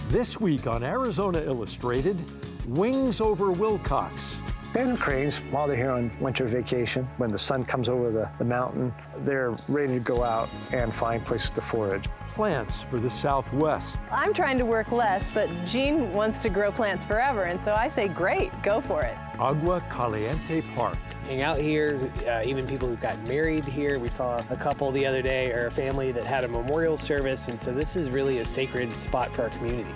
This week on Arizona Illustrated, Wings Over Willcox. Sandhill cranes, while they're here on winter vacation, when the sun comes over the mountain, they're ready to go out and find places to forage. Plants for the Southwest. I'm trying to work less, but Jean wants to grow plants forever, and so I say, great, go for it. Agua, Caliente Park. Hang out here, even people who've gotten married here. We saw a couple the other day, or a family that had a memorial service, and so this is really a sacred spot for our community.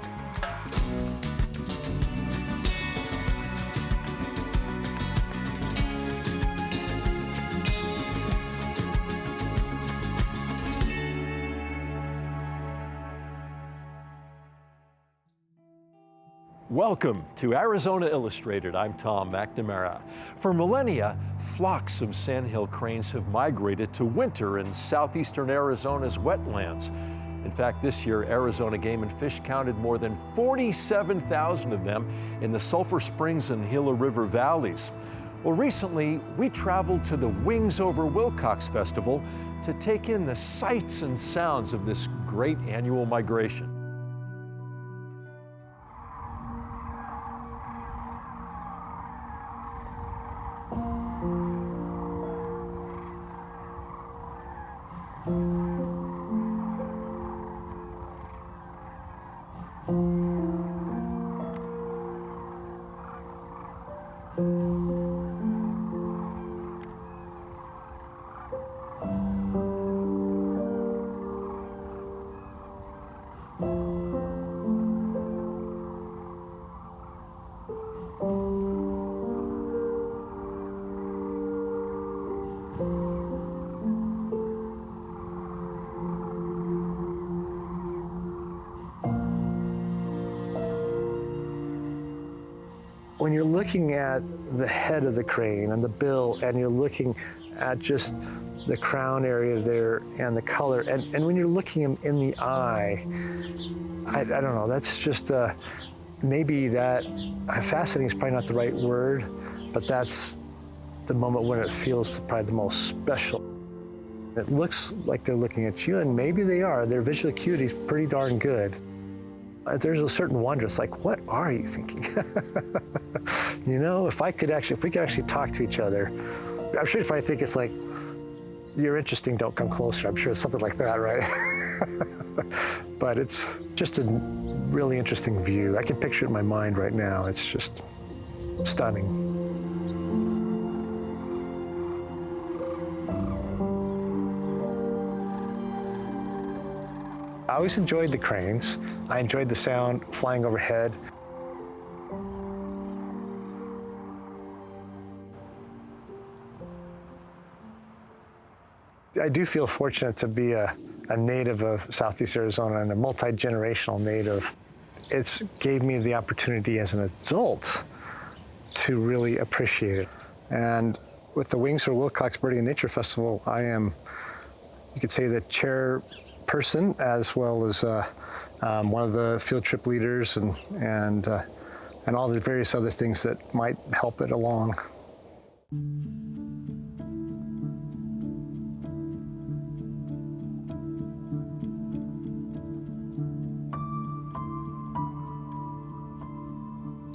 Welcome to Arizona Illustrated. I'm Tom McNamara. For millennia, flocks of sandhill cranes have migrated to winter in southeastern Arizona's wetlands. In fact, this year, Arizona Game and Fish counted more than 47,000 of them in the Sulphur Springs and Gila River valleys. Well, recently, we traveled to the Wings Over Willcox Festival to take in the sights and sounds of this great annual migration. When you're looking at the head of the crane and the bill, and you're looking at just the crown area there and the color, and when you're looking in the eye, I don't know, that's just, maybe that, fascinating is probably not the right word, but that's the moment when it feels probably the most special. It looks like they're looking at you, and maybe they are. Their visual acuity is pretty darn good. There's a certain wonder. It's like, what are you thinking? You know, if we could actually talk to each other, I'm sure if I think it's like, you're interesting, don't come closer. I'm sure it's something like that, right? But it's just a really interesting view. I can picture it in my mind right now. It's just stunning. I always enjoyed the cranes. I enjoyed the sound flying overhead. I do feel fortunate to be a native of Southeast Arizona and a multi-generational native. It's gave me the opportunity as an adult to really appreciate it. And with the Wings Over Willcox Birding and Nature Festival, I am, you could say, the chairperson, as well as one of the field trip leaders and all the various other things that might help it along.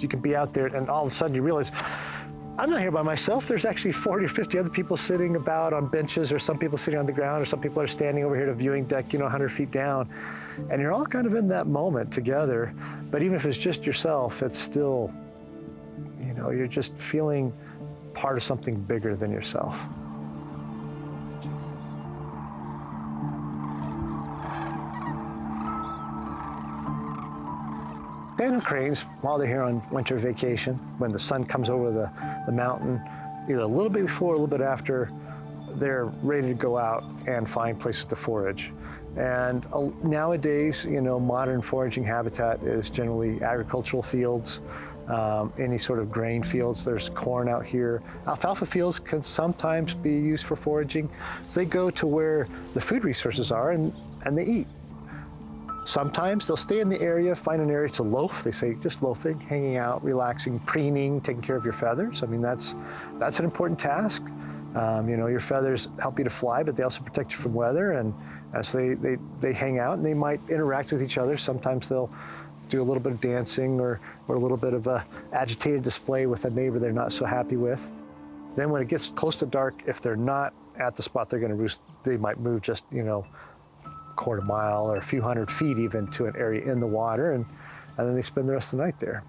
You can be out there and all of a sudden you realize, I'm not here by myself. There's actually 40 or 50 other people sitting about on benches, or some people sitting on the ground, or some people are standing over here at a viewing deck, 100 feet down. And you're all kind of in that moment together. But even if it's just yourself, it's still, you're just feeling part of something bigger than yourself. Sandhill cranes, while they're here on winter vacation, when the sun comes over the mountain, either a little bit before or a little bit after, they're ready to go out and find places to forage. And nowadays, modern foraging habitat is generally agricultural fields, any sort of grain fields. There's corn out here. Alfalfa fields can sometimes be used for foraging. So they go to where the food resources are and they eat. Sometimes they'll stay in the area, find an area to loaf. They say just loafing, hanging out, relaxing, preening, taking care of your feathers. I mean, that's an important task. Your feathers help you to fly, but they also protect you from weather. And as they hang out and they might interact with each other, sometimes they'll do a little bit of dancing or a little bit of a agitated display with a neighbor they're not so happy with. Then when it gets close to dark, if they're not at the spot they're going to roost, they might move just, a quarter mile or a few hundred feet even to an area in the water, and then they spend the rest of the night there.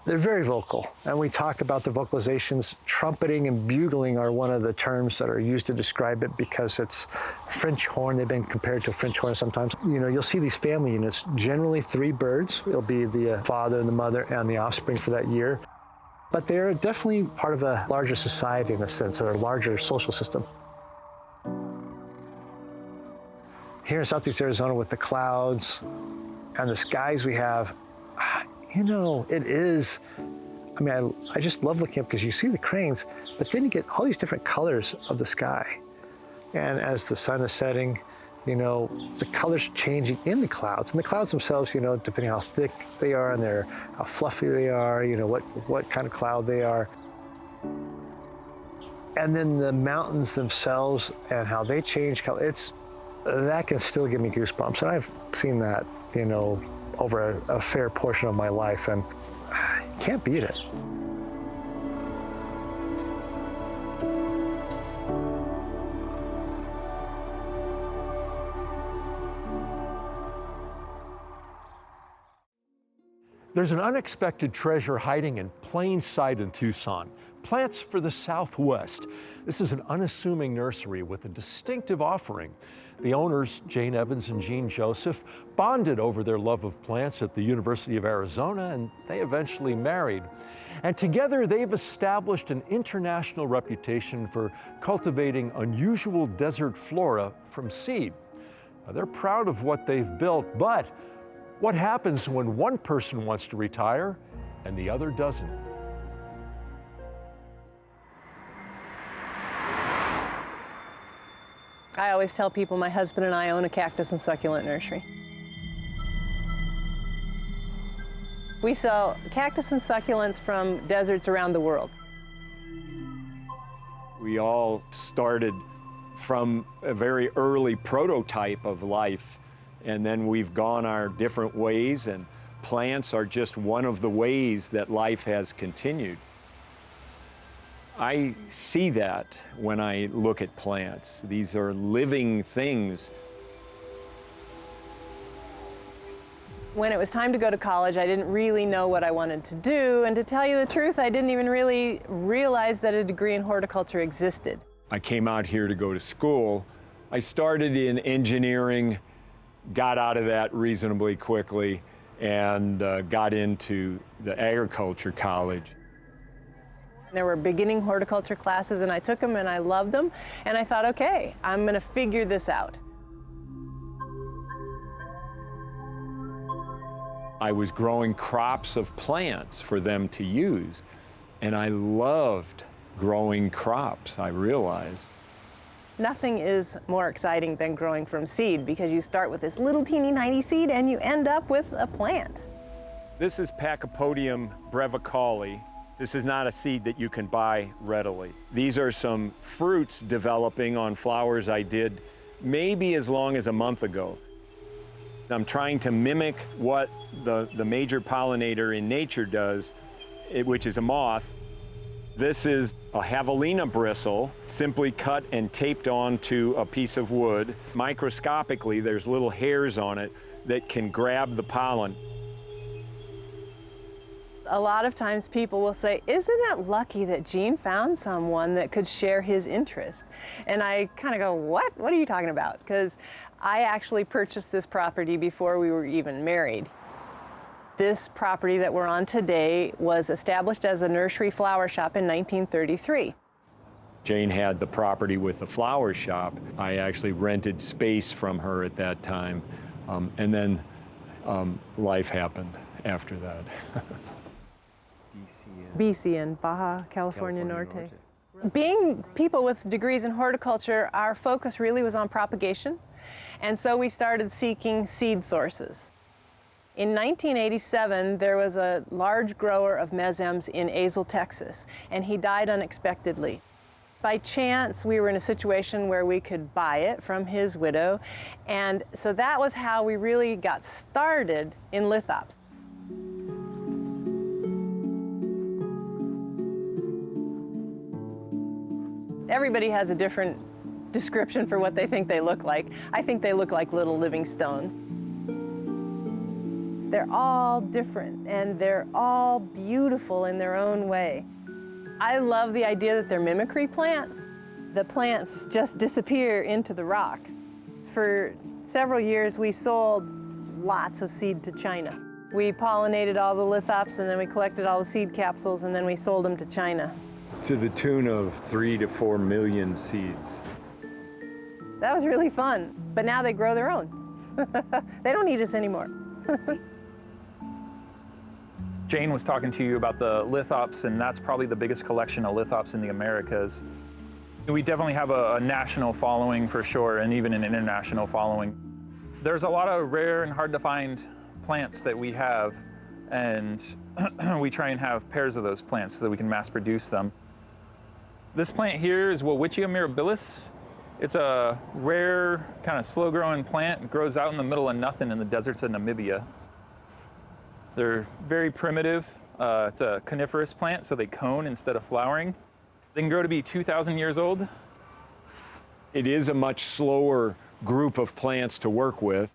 They're very vocal, and we talk about the vocalizations. Trumpeting and bugling are one of the terms that are used to describe it because it's French horn. They've been compared to a French horn sometimes. You'll see these family units, generally 3 birds. It'll be the father and the mother and the offspring for that year. But they're definitely part of a larger society in a sense, or a larger social system. Here in southeast Arizona with the clouds and the skies we have, it is, I just love looking up because you see the cranes, but then you get all these different colors of the sky. And as the sun is setting, the colors are changing in the clouds. And the clouds themselves, depending on how thick they are and how fluffy they are, what kind of cloud they are. And then the mountains themselves and how they change color, that can still give me goosebumps. And I've seen that, over a fair portion of my life, and can't beat it. There's an unexpected treasure hiding in plain sight in Tucson. Plants for the Southwest. This is an unassuming nursery with a distinctive offering. The owners, Jane Evans and Gene Joseph, bonded over their love of plants at the University of Arizona, and they eventually married. And together they've established an international reputation for cultivating unusual desert flora from seed. Now, they're proud of what they've built, but what happens when one person wants to retire and the other doesn't? I always tell people my husband and I own a cactus and succulent nursery. We sell cactus and succulents from deserts around the world. We all started from a very early prototype of life, and then we've gone our different ways, and plants are just one of the ways that life has continued. I see that when I look at plants. These are living things. When it was time to go to college, I didn't really know what I wanted to do, and to tell you the truth, I didn't even really realize that a degree in horticulture existed. I came out here to go to school. I started in engineering, got out of that reasonably quickly, and got into the agriculture college. There were beginning horticulture classes, and I took them and I loved them, and I thought, okay, I'm going to figure this out. I was growing crops of plants for them to use, and I loved growing crops, I realized. Nothing is more exciting than growing from seed, because you start with this little teeny tiny seed and you end up with a plant. This is Pachypodium brevicale. This is not a seed that you can buy readily. These are some fruits developing on flowers I did maybe as long as a month ago. I'm trying to mimic what the major pollinator in nature does, which is a moth. This is a javelina bristle, simply cut and taped onto a piece of wood. Microscopically, there's little hairs on it that can grab the pollen. A lot of times people will say, isn't it lucky that Gene found someone that could share his interest? And I kind of go, what? What are you talking about? Because I actually purchased this property before we were even married. This property that we're on today was established as a nursery flower shop in 1933. Jane had the property with the flower shop. I actually rented space from her at that time. And then life happened after that. BC, Baja California Norte. Being people with degrees in horticulture, our focus really was on propagation. And so we started seeking seed sources. In 1987, there was a large grower of mesems in Azle, Texas, and he died unexpectedly. By chance, we were in a situation where we could buy it from his widow, and so that was how we really got started in lithops. Everybody has a different description for what they think they look like. I think they look like little living stones. They're all different, and they're all beautiful in their own way. I love the idea that they're mimicry plants. The plants just disappear into the rocks. For several years, we sold lots of seed to China. We pollinated all the lithops, and then we collected all the seed capsules, and then we sold them to China. To the tune of 3 to 4 million seeds. That was really fun, but now they grow their own. They don't need us anymore. Jane was talking to you about the lithops, and that's probably the biggest collection of lithops in the Americas. We definitely have a national following for sure, and even an international following. There's a lot of rare and hard to find plants that we have, and we try and have pairs of those plants so that we can mass produce them. This plant here is Welwitschia mirabilis. It's a rare, kind of slow-growing plant. It grows out in the middle of nothing in the deserts of Namibia. They're very primitive. It's a coniferous plant, so they cone instead of flowering. They can grow to be 2,000 years old. It is a much slower group of plants to work with.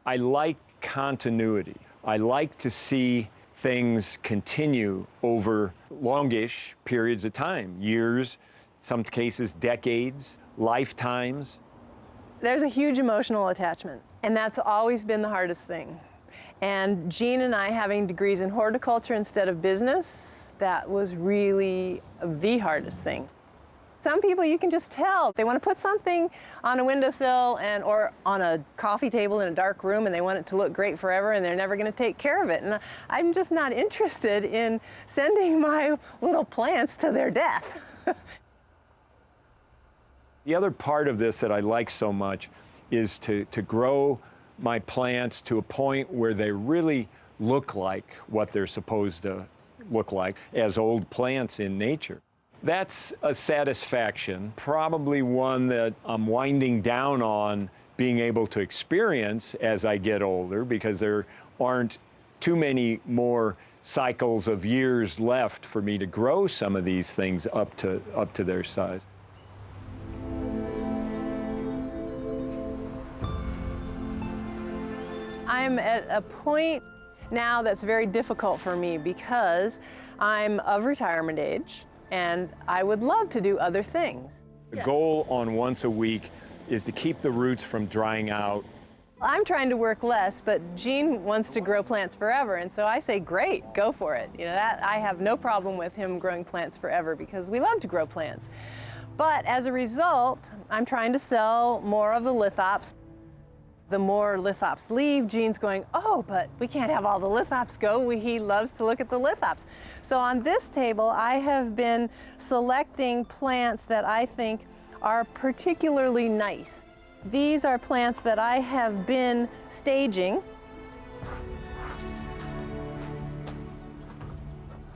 I like continuity. I like to see things continue over longish periods of time, years, some cases decades, lifetimes. There's a huge emotional attachment, and that's always been the hardest thing. And Jean and I having degrees in horticulture instead of business, that was really the hardest thing. Some people you can just tell, they want to put something on a windowsill or on a coffee table in a dark room, and they want it to look great forever, and they're never going to take care of it. And I'm just not interested in sending my little plants to their death. The other part of this that I like so much is to grow my plants to a point where they really look like what they're supposed to look like as old plants in nature. That's a satisfaction, probably one that I'm winding down on being able to experience as I get older, because there aren't too many more cycles of years left for me to grow some of these things up to their size. I'm at a point now that's very difficult for me because I'm of retirement age and I would love to do other things. The goal on once a week is to keep the roots from drying out. I'm trying to work less, but Jean wants to grow plants forever, and so I say, great, go for it. You know, that I have no problem with him growing plants forever because we love to grow plants. But as a result, I'm trying to sell more of the lithops. The more lithops leave, Jean's going, oh, but we can't have all the lithops go. He loves to look at the lithops. So on this table, I have been selecting plants that I think are particularly nice. These are plants that I have been staging.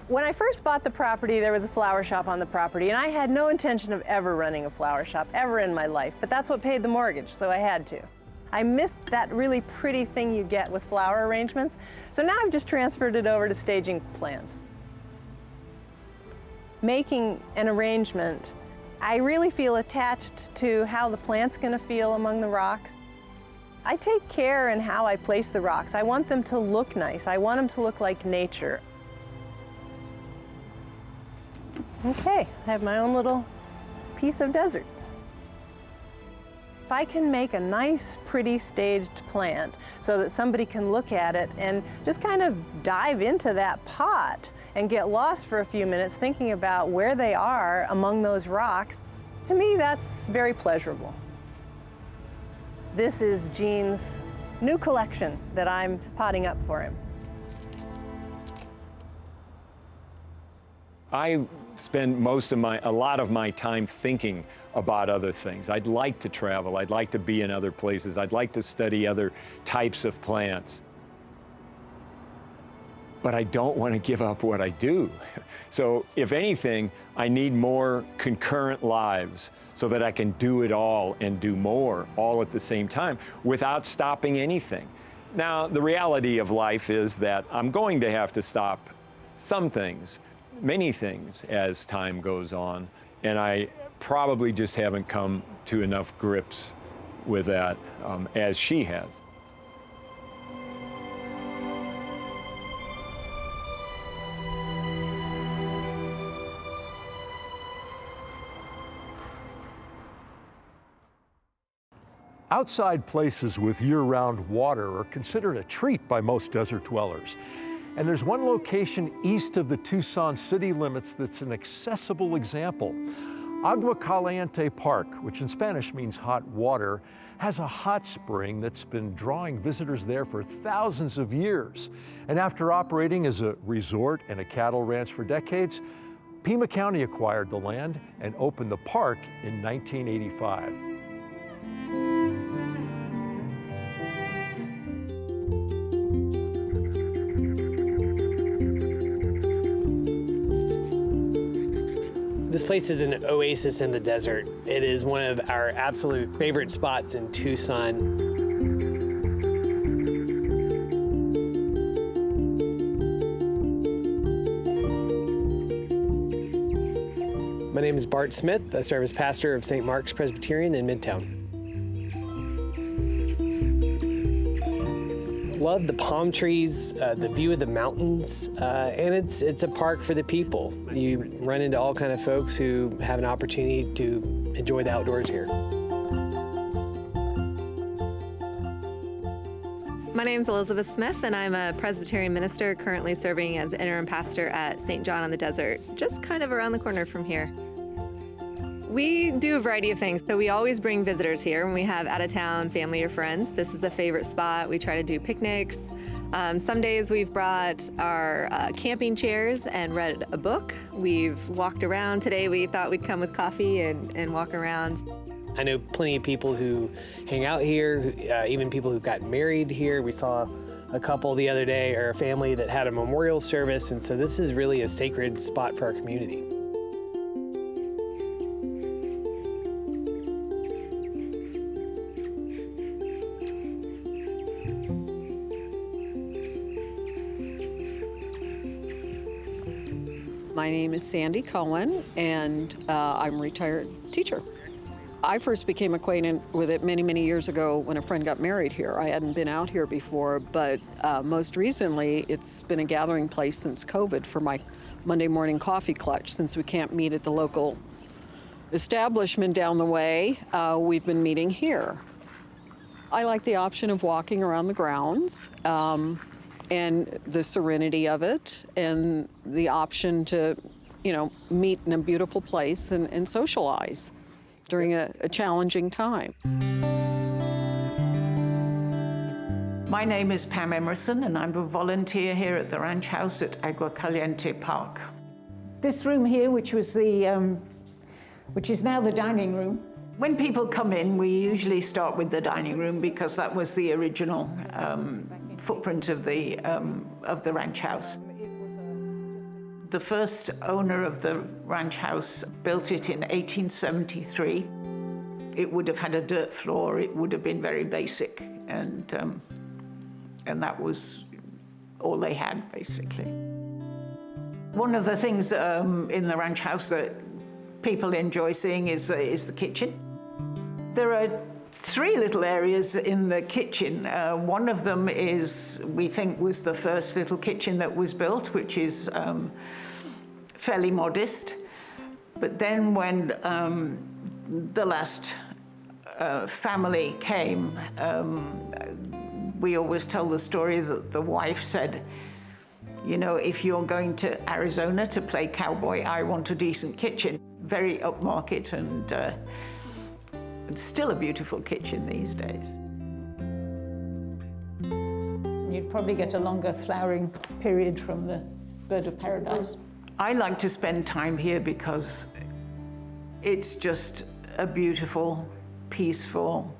When I first bought the property, there was a flower shop on the property, and I had no intention of ever running a flower shop, ever in my life, but that's what paid the mortgage, so I had to. I missed that really pretty thing you get with flower arrangements, so now I've just transferred it over to staging plants. Making an arrangement, I really feel attached to how the plant's going to feel among the rocks. I take care in how I place the rocks. I want them to look nice. I want them to look like nature. Okay, I have my own little piece of desert. If I can make a nice, pretty staged plant so that somebody can look at it and just kind of dive into that pot and get lost for a few minutes thinking about where they are among those rocks, to me that's very pleasurable. This is Jean's new collection that I'm potting up for him. I spend a lot of my time thinking about other things. I'd like to travel. I'd like to be in other places. I'd like to study other types of plants. but I don't want to give up what I do. So if anything, I need more concurrent lives so that I can do it all and do more all at the same time without stopping anything. Now, the reality of life is that I'm going to have to stop some things, many things, as time goes on, and I probably just haven't come to enough grips with that as she has. Outside places with year-round water are considered a treat by most desert dwellers. And there's one location east of the Tucson city limits that's an accessible example. Agua Caliente Park, which in Spanish means hot water, has a hot spring that's been drawing visitors there for thousands of years. And after operating as a resort and a cattle ranch for decades, Pima County acquired the land and opened the park in 1985. This place is an oasis in the desert. It is one of our absolute favorite spots in Tucson. My name is Bart Smith. I serve as pastor of St. Mark's Presbyterian in Midtown. Love the palm trees, the view of the mountains, and it's a park for the people. You run into all kind of folks who have an opportunity to enjoy the outdoors here. My name is Elizabeth Smith, and I'm a Presbyterian minister currently serving as interim pastor at St. John on the Desert, just kind of around the corner from here. We do a variety of things. So we always bring visitors here when we have out-of-town family or friends. This is a favorite spot. We try to do picnics. Some days we've brought our camping chairs and read a book. We've walked around. Today we thought we'd come with coffee and walk around. I know plenty of people who hang out here, even people who got married here. We saw a couple the other day, or a family that had a memorial service, and so this is really a sacred spot for our community. My name is Sandy Cohen, and I'm a retired teacher. I first became acquainted with it many, many years ago when a friend got married here. I hadn't been out here before, but most recently, it's been a gathering place since COVID for my Monday morning coffee clutch. Since we can't meet at the local establishment down the way, we've been meeting here. I like the option of walking around the grounds, and the serenity of it, and the option to, meet in a beautiful place and socialize during a challenging time. My name is Pam Emerson, and I'm a volunteer here at the ranch house at Agua Caliente Park. This room here, which is now the dining room. When people come in, we usually start with the dining room because that was the original footprint of the ranch house. The first owner of the ranch house built it in 1873. It would have had a dirt floor. It would have been very basic, and that was all they had, basically. One of the things in the ranch house that people enjoy seeing is the kitchen. There are three little areas in the kitchen. One of them is, we think, was the first little kitchen that was built, which is fairly modest. But then when the last family came, we always tell the story that the wife said, if you're going to Arizona to play cowboy, I want a decent kitchen. Very upmarket, and it's still a beautiful kitchen these days. You'd probably get a longer flowering period from the bird of paradise. I like to spend time here because it's just a beautiful, peaceful,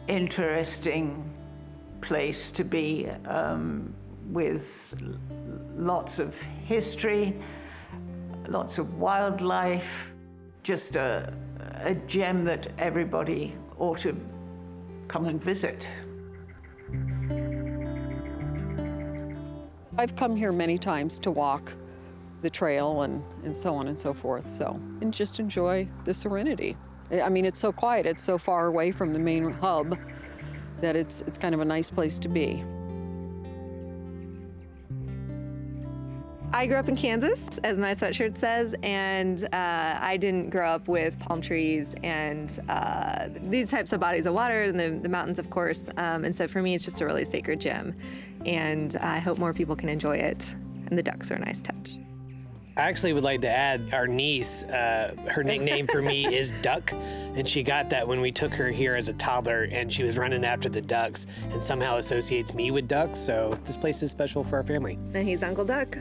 interesting place to be. with lots of history, lots of wildlife, just a gem that everybody ought to come and visit. I've come here many times to walk the trail and so on and so forth, and just enjoy the serenity. I mean, it's so quiet, it's so far away from the main hub that it's kind of a nice place to be. I grew up in Kansas, as my sweatshirt says, and I didn't grow up with palm trees and these types of bodies of water and the mountains, of course. And so for me, it's just a really sacred gem. And I hope more people can enjoy it. And the ducks are a nice touch. I actually would like to add our niece, her nickname for me is Duck, and she got that when we took her here as a toddler, and she was running after the ducks and somehow associates me with ducks, so this place is special for our family. And he's Uncle Duck.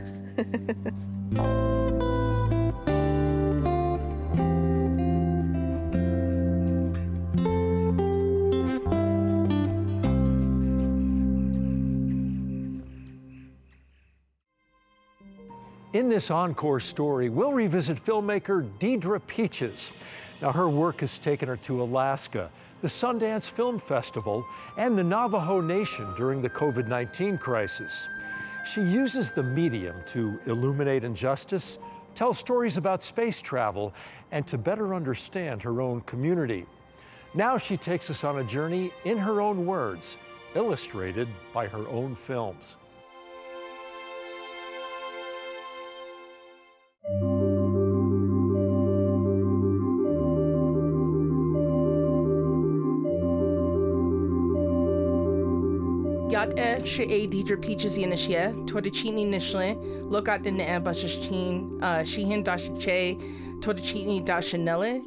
In this encore story, we'll revisit filmmaker Deidre Peaches. Now, her work has taken her to Alaska, the Sundance Film Festival, and the Navajo Nation during the COVID-19 crisis. She uses the medium to illuminate injustice, tell stories about space travel, and to better understand her own community. Now she takes us on a journey in her own words, illustrated by her own films. Yat she Deidre Peaches Yanishia, Todachini Nishle, Lokat de Neambashashin, Shihin Dashache, Todachini Dashanele,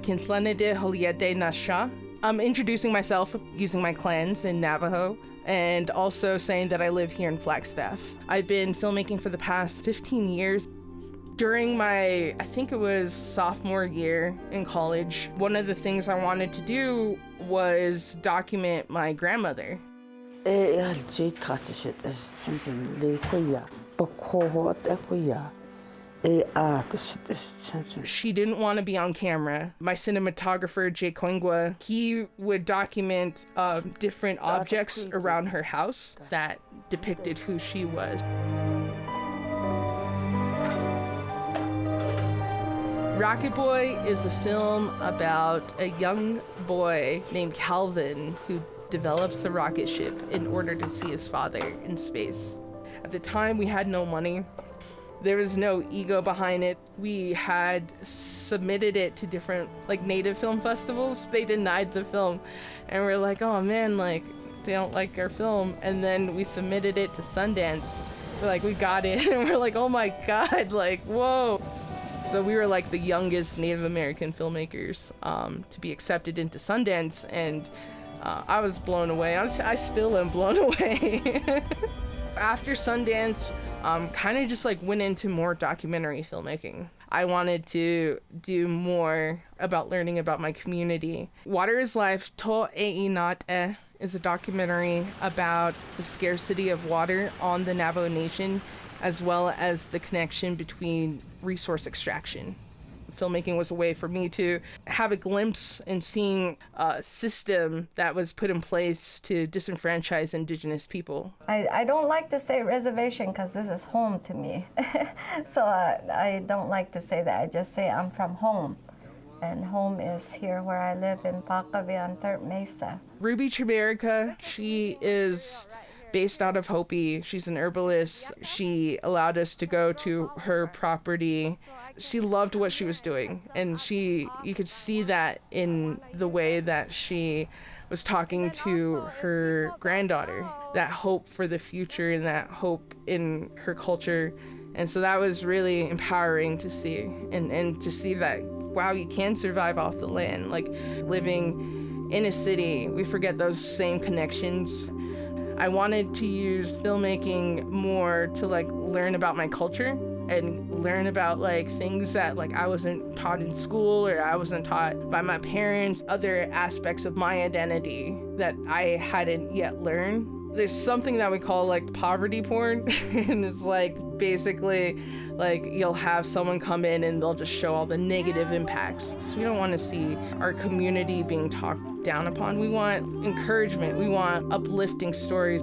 Kintlana de Holiade Nasha. I'm introducing myself using my clans in Navajo and also saying that I live here in Flagstaff. I've been filmmaking for the past 15 years. During my, I think it was sophomore year in college, one of the things I wanted to do was document my grandmother. She didn't want to be on camera. My cinematographer, Jay Koingwa, he would document different objects around her house that depicted who she was. Rocket Boy is a film about a young boy named Calvin who develops a rocket ship in order to see his father in space. At the time, we had no money. There was no ego behind it. We had submitted it to different native film festivals. They denied the film. And we're like, oh man, they don't like our film. And then we submitted it to Sundance. We're like, we got it. And we're like, oh my God, whoa. So we were the youngest Native American filmmakers to be accepted into Sundance, and I was blown away. I still am blown away. After Sundance, kind of just went into more documentary filmmaking. I wanted to do more about learning about my community. Water is Life, To Ei Nat E, is a documentary about the scarcity of water on the Navajo Nation, as well as the connection between resource extraction. Filmmaking was a way for me to have a glimpse in seeing a system that was put in place to disenfranchise Indigenous people. I don't like to say reservation because this is home to me. So I don't like to say that. I just say I'm from home. And home is here where I live in Pacavia on Third Mesa. Ruby Chiberica, she is based out of Hopi. She's an herbalist. She allowed us to go to her property. She loved what she was doing, and you could see that in the way that she was talking to her granddaughter, that hope for the future and that hope in her culture. And so that was really empowering to see, and to see that, wow, you can survive off the land. Living in a city, we forget those same connections. I wanted to use filmmaking more to learn about my culture and learn about things that I wasn't taught in school or I wasn't taught by my parents, other aspects of my identity that I hadn't yet learned. There's something that we call like poverty porn, and it's like basically like you'll have someone come in and they'll just show all the negative impacts. So we don't want to see our community being talked down upon. We want encouragement. We want uplifting stories.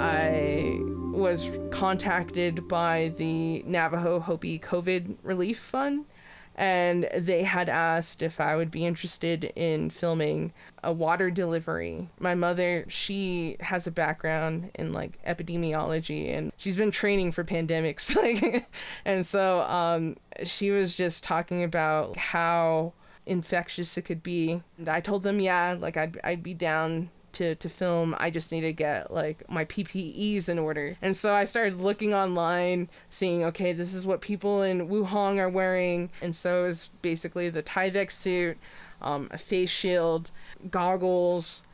I was contacted by the Navajo Hopi COVID Relief Fund, and they had asked if I would be interested in filming a water delivery. My mother, she has a background in like epidemiology, and she's been training for pandemics. And so she was just talking about how infectious it could be. And I told them, yeah, like I'd be down to film. I just need to get like my PPEs in order. And so I started looking online, seeing, okay, this is what people in Wuhan are wearing. And so it's basically the Tyvek suit, a face shield, goggles,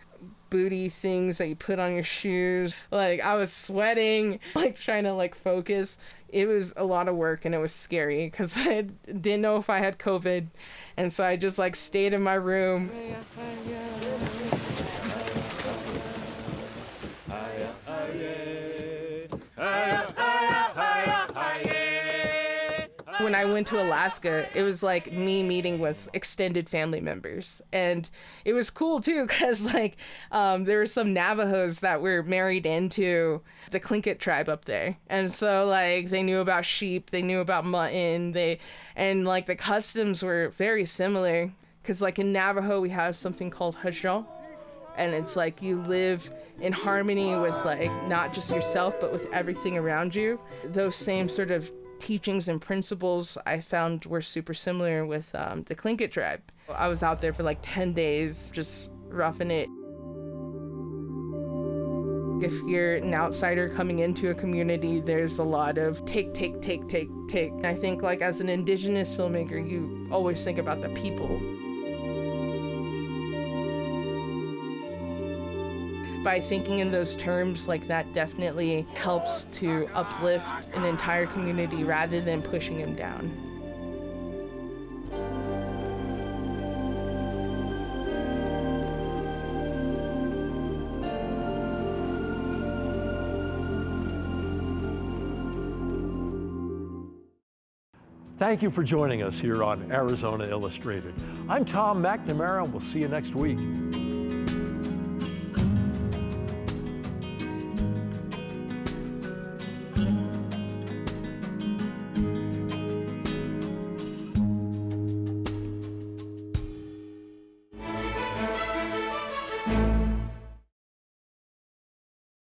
booty things that you put on your shoes. Like I was sweating, like trying to like focus. It was a lot of work and it was scary because I didn't know if I had COVID. And so I just like stayed in my room. When I went to Alaska, it was like me meeting with extended family members. And it was cool too, because like there were some Navajos that were married into the Tlingit tribe up there. And so like they knew about sheep, they knew about mutton, and like the customs were very similar. Because like in Navajo, we have something called hajal. And it's like you live in harmony with like not just yourself, but with everything around you. Those same sort of teachings and principles I found were super similar with the Tlingit tribe. I was out there for like 10 days, just roughing it. If you're an outsider coming into a community, there's a lot of take. I think like as an indigenous filmmaker, you always think about the people. By thinking in those terms, like that definitely helps to uplift an entire community rather than pushing them down. Thank you for joining us here on Arizona Illustrated. I'm Tom McNamara, and we'll see you next week.